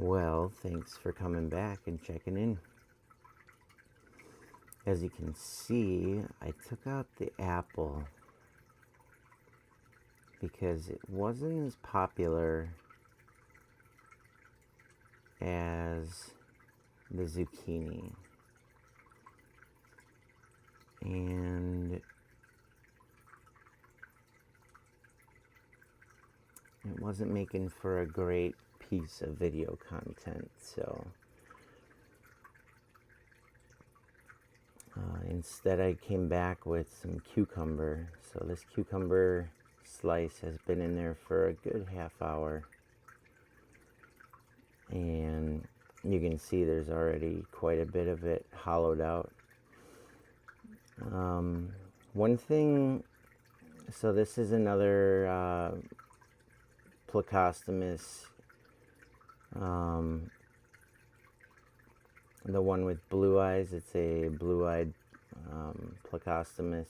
Well, thanks for coming back and checking in. As you can see, I took out the apple because it wasn't as popular as the zucchini. And it wasn't making for a great piece of video content, so instead I came back with some cucumber. So this cucumber slice has been in there for a good half hour, and you can see there's already quite a bit of it hollowed out. One thing, so this is another Plecostomus, the one with blue eyes. It's a blue-eyed Plecostomus.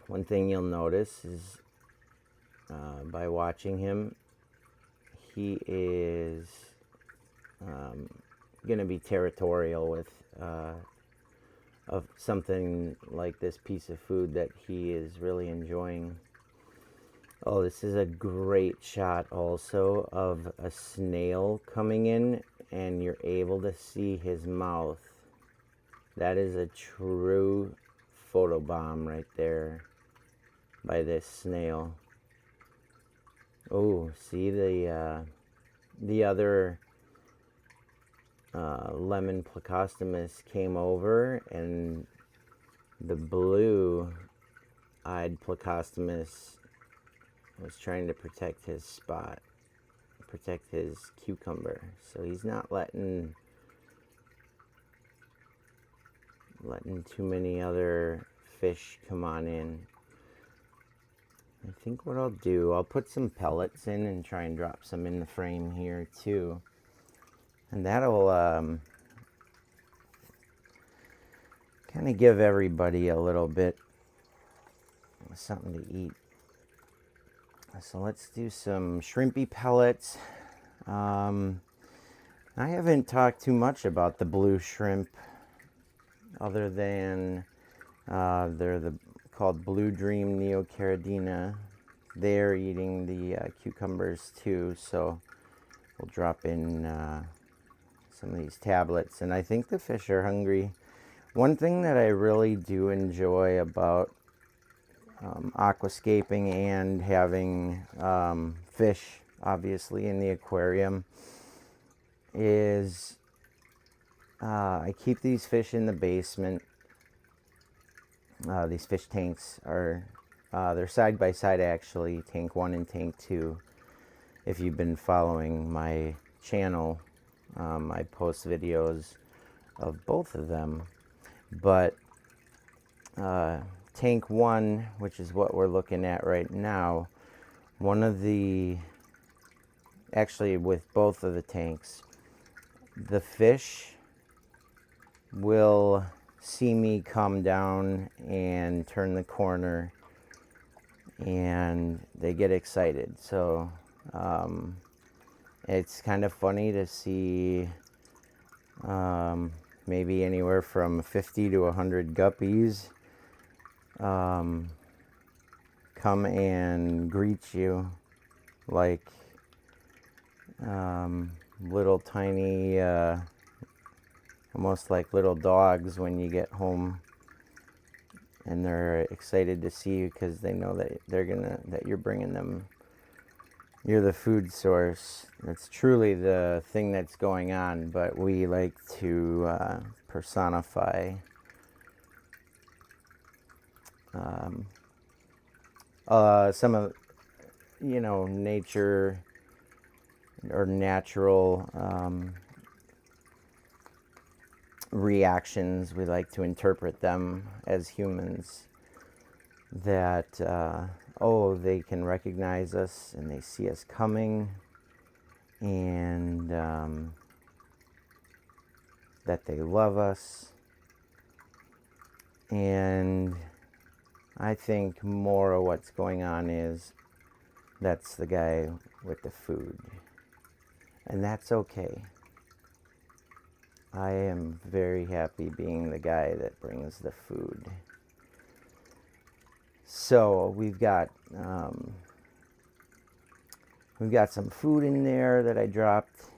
One thing you'll notice is by watching him, he is going to be territorial with of something like this piece of food that he is really enjoying. Oh, this is a great shot also of a snail coming in, and you're able to see his mouth. That is a true photobomb right there by this snail. Oh, see the other lemon Plecostomus came over, and the blue-eyed Plecostomus was trying to protect his spot, protect his cucumber. So he's not letting too many other fish come on in. I think what I'll do, I'll put some pellets in and try and drop some in the frame here too. And that'll kind of give everybody a little bit of something to eat. So let's do some shrimpy pellets. I haven't talked too much about the blue shrimp, other than they're called Blue Dream Neocaridina. They're eating the cucumbers too, so we'll drop in some of these tablets, and I think the fish are hungry. One thing that I really do enjoy about aquascaping and having fish, obviously, in the aquarium is I keep these fish in the basement. These fish tanks are they're side by side, actually, tank 1 and tank 2. If you've been following my channel, I post videos of both of them. But tank 1, which is what we're looking at right now, actually with both of the tanks, the fish will see me come down and turn the corner, and they get excited. So it's kind of funny to see maybe anywhere from 50 to 100 guppies come and greet you like little tiny, almost like little dogs when you get home, and they're excited to see you because they know that that you're bringing them. You're the food source. That's truly the thing that's going on, but we like to personify some of, nature or natural reactions. We like to interpret them as humans, that they can recognize us and they see us coming, and that they love us. And I think more of what's going on is that's the guy with the food. And that's okay. I am very happy being the guy that brings the food. So we've got some food in there that I dropped.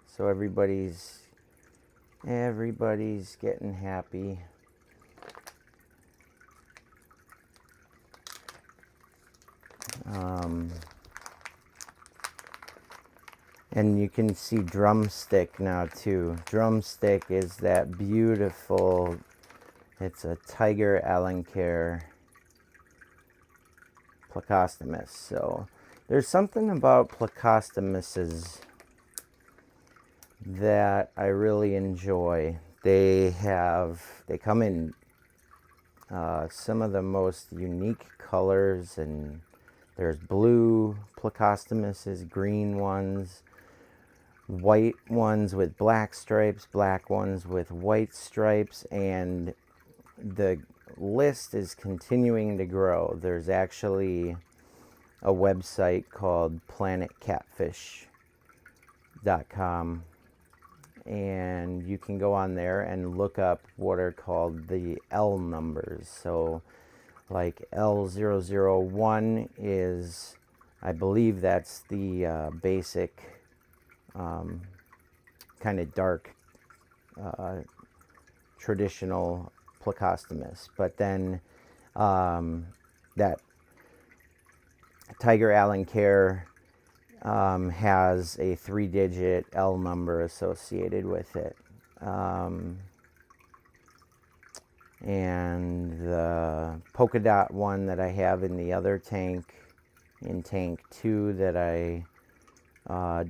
So everybody's getting happy. And you can see Drumstick now too. Drumstick is that beautiful, it's a tiger alencar plecostomus. So there's something about plecostomuses that I really enjoy. They come in some of the most unique colors, and there's blue plecostomuses, green ones, white ones with black stripes, black ones with white stripes, and the list is continuing to grow. There's actually a website called planetcatfish.com, and you can go on there and look up what are called the L numbers. So like L001 is, I believe that's the basic kind of dark traditional plecostomus. But then that tiger alencar has a 3-digit L number associated with it. And the polka dot one that I have in the other tank, in tank 2, that I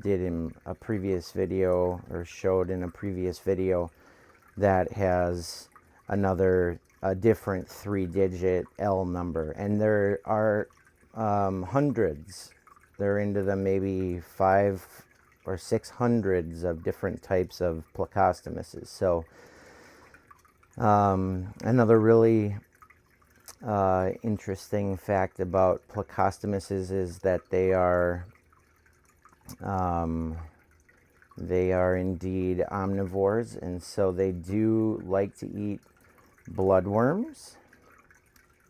did in a previous video, or showed in a previous video, that has a different 3-digit L number. And there are hundreds. They're into the maybe 500 or 600 of different types of plecostomuses. So another really interesting fact about plecostomuses is that they are indeed omnivores, and so they do like to eat bloodworms,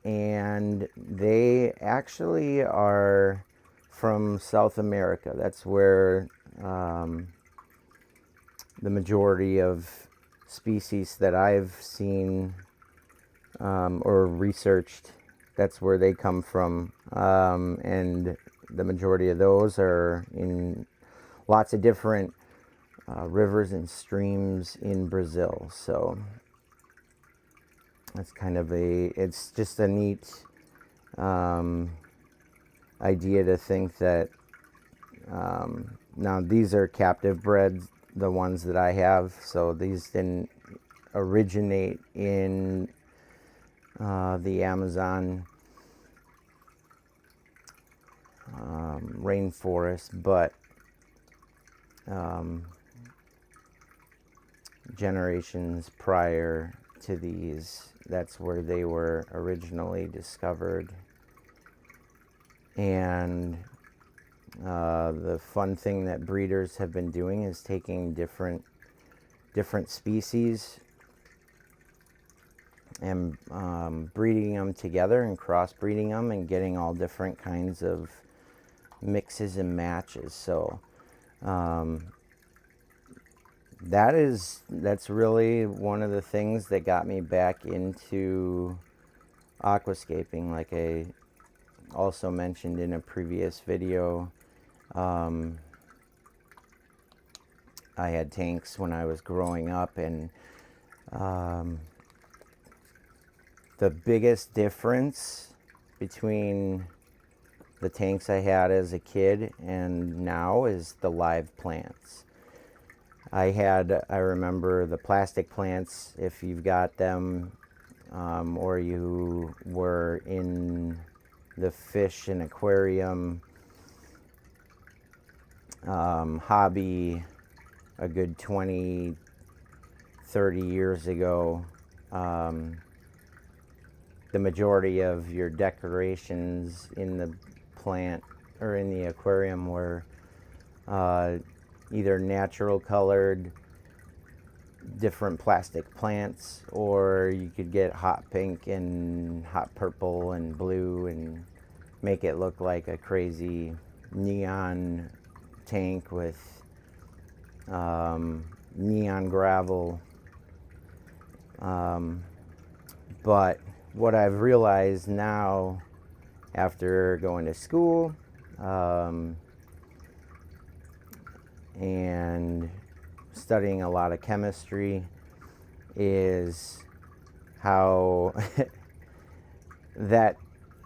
and they actually are from South America. That's where the majority of species that I've seen or researched, that's where they come from. And the majority of those are in lots of different rivers and streams in Brazil. So that's kind of it's just a neat idea to think that now these are captive bred, the ones that I have, so these didn't originate in the Amazon rainforest, but generations prior to these, that's where they were originally discovered. And the fun thing that breeders have been doing is taking different species and breeding them together and crossbreeding them and getting all different kinds of mixes and matches. So that's really one of the things that got me back into aquascaping. Like I also mentioned in a previous video, I had tanks when I was growing up, and the biggest difference between the tanks I had as a kid and now is the live plants. I remember the plastic plants, if you've got them, or you were in the fish and aquarium hobby a good 20, 30 years ago, the majority of your decorations in the plant or in the aquarium were either natural colored different plastic plants, or you could get hot pink and hot purple and blue and make it look like a crazy neon tank with neon gravel. But what I've realized now, after going to school and studying a lot of chemistry, is how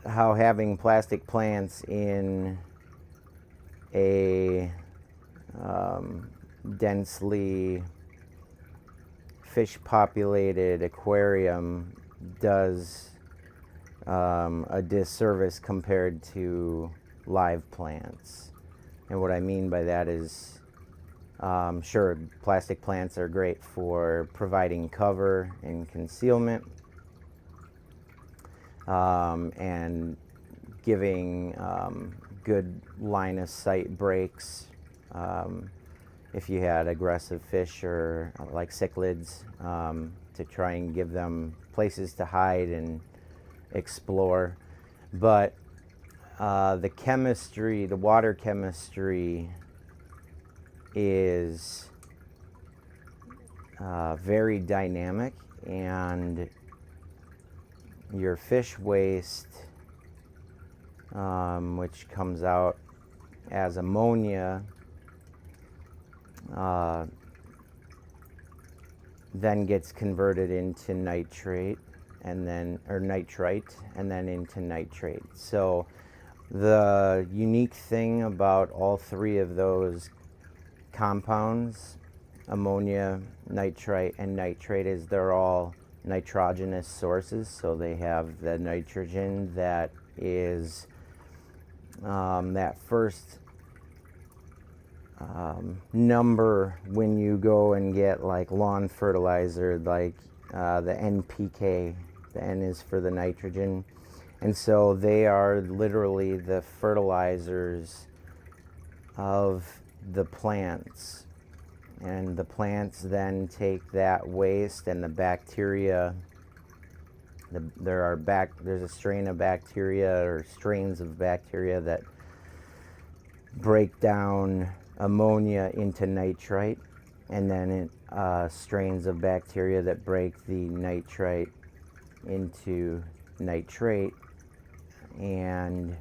how having plastic plants in a densely fish populated aquarium does a disservice compared to live plants. And what I mean by that is, sure, plastic plants are great for providing cover and concealment, and giving good line of sight breaks if you had aggressive fish or like cichlids, to try and give them places to hide and explore. But the chemistry, the water chemistry, is very dynamic, and your fish waste, which comes out as ammonia, then gets converted into nitrate, and then, or nitrite, and then into nitrate. So the unique thing about all three of those compounds, ammonia, nitrite, and nitrate, is they're all nitrogenous sources. So they have the nitrogen that is that first number when you go and get like lawn fertilizer, like the NPK. The N is for the nitrogen. And so they are literally the fertilizers of the plants. And the plants then take that waste and the bacteria. There's a strain of bacteria, or strains of bacteria, that break down ammonia into nitrite, and then strains of bacteria that break the nitrite into nitrate. And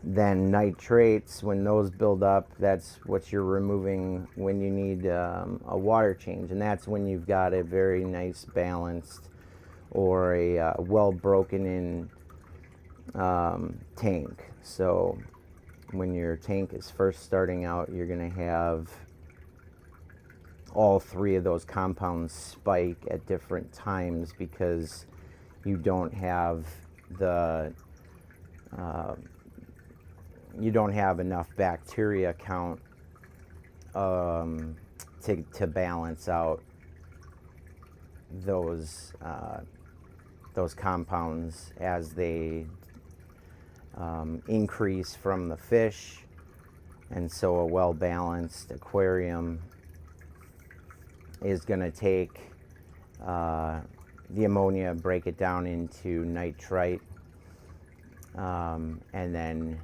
then nitrates, when those build up, that's what you're removing when you need a water change. And that's when you've got a very nice balanced, or a well broken in tank. So when your tank is first starting out, you're going to have all three of those compounds spike at different times, because you don't have enough bacteria count to balance out those compounds as they increase from the fish. And so a well-balanced aquarium is going to take the ammonia, break it down into nitrite, and then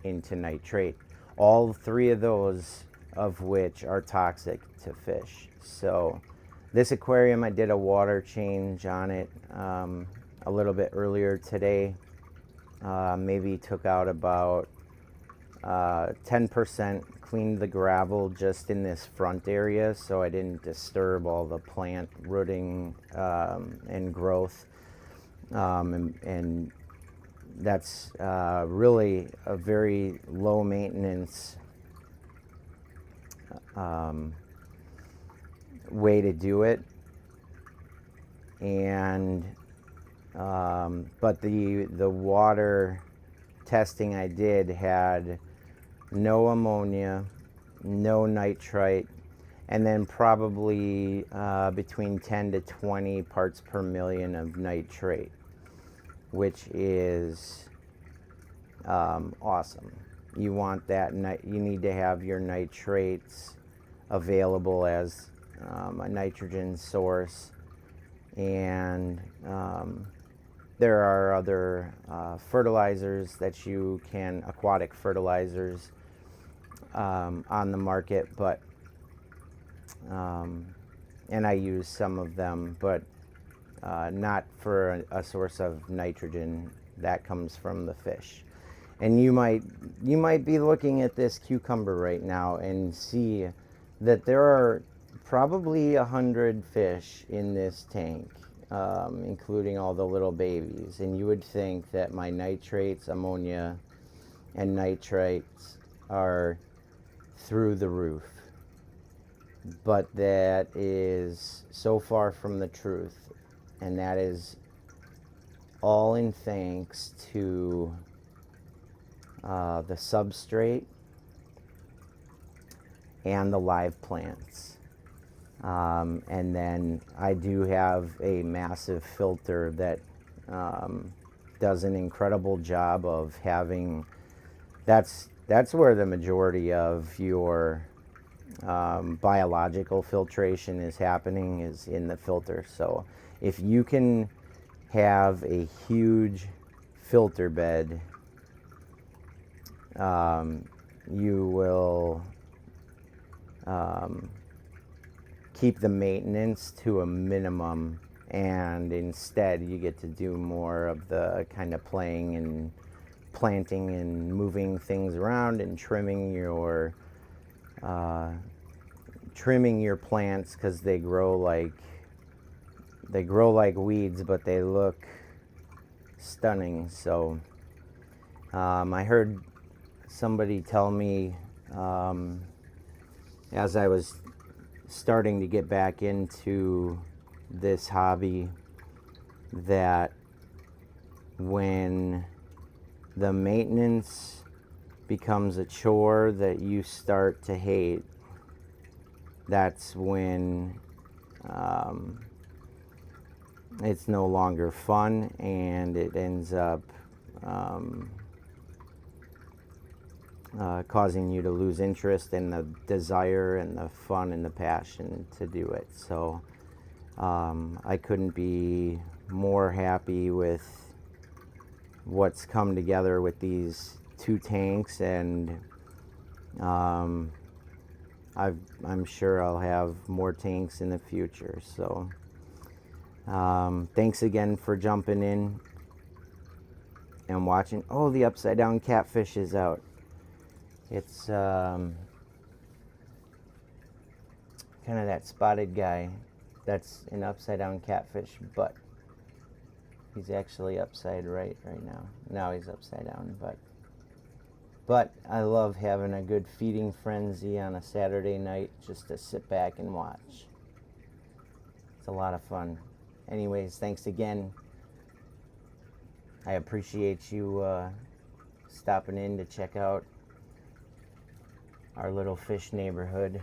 into nitrate. All three of those of which are toxic to fish. So this aquarium, I did a water change on it a little bit earlier today. Maybe took out about 10%, cleaned the gravel just in this front area, so I didn't disturb all the plant rooting and growth. And that's really a very low maintenance way to do it. And but the water testing I did had no ammonia, no nitrite, and then probably between 10 to 20 parts per million of nitrate, which is awesome. you want that, you need to have your nitrates available as a nitrogen source. And there are other fertilizers that you can, aquatic fertilizers on the market, but and I use some of them, but not for a source of nitrogen. That comes from the fish. And you might be looking at this cucumber right now and see that there are probably 100 fish in this tank, including all the little babies. And you would think that my nitrates, ammonia, and nitrates are through the roof. But that is so far from the truth. And that is all in thanks to the substrate and the live plants. And then I do have a massive filter that does an incredible job of having, that's where the majority of your biological filtration is happening, is in the filter. So if you can have a huge filter bed, you will keep the maintenance to a minimum, and instead you get to do more of the kind of playing and planting and moving things around and trimming your plants, because they grow like weeds, but they look stunning. So I heard somebody tell me as I was starting to get back into this hobby that when the maintenance becomes a chore that you start to hate, that's when it's no longer fun, and it ends up causing you to lose interest in the desire and the fun and the passion to do it. So I couldn't be more happy with what's come together with these 2 tanks, and I'm sure I'll have more tanks in the future. So thanks again for jumping in and watching. Oh, the upside down catfish is out. It's kind of that spotted guy that's an upside down catfish, but he's actually upside right now. Now he's upside down, but I love having a good feeding frenzy on a Saturday night just to sit back and watch. It's a lot of fun. Anyways, thanks again. I appreciate you stopping in to check out our little fish neighborhood.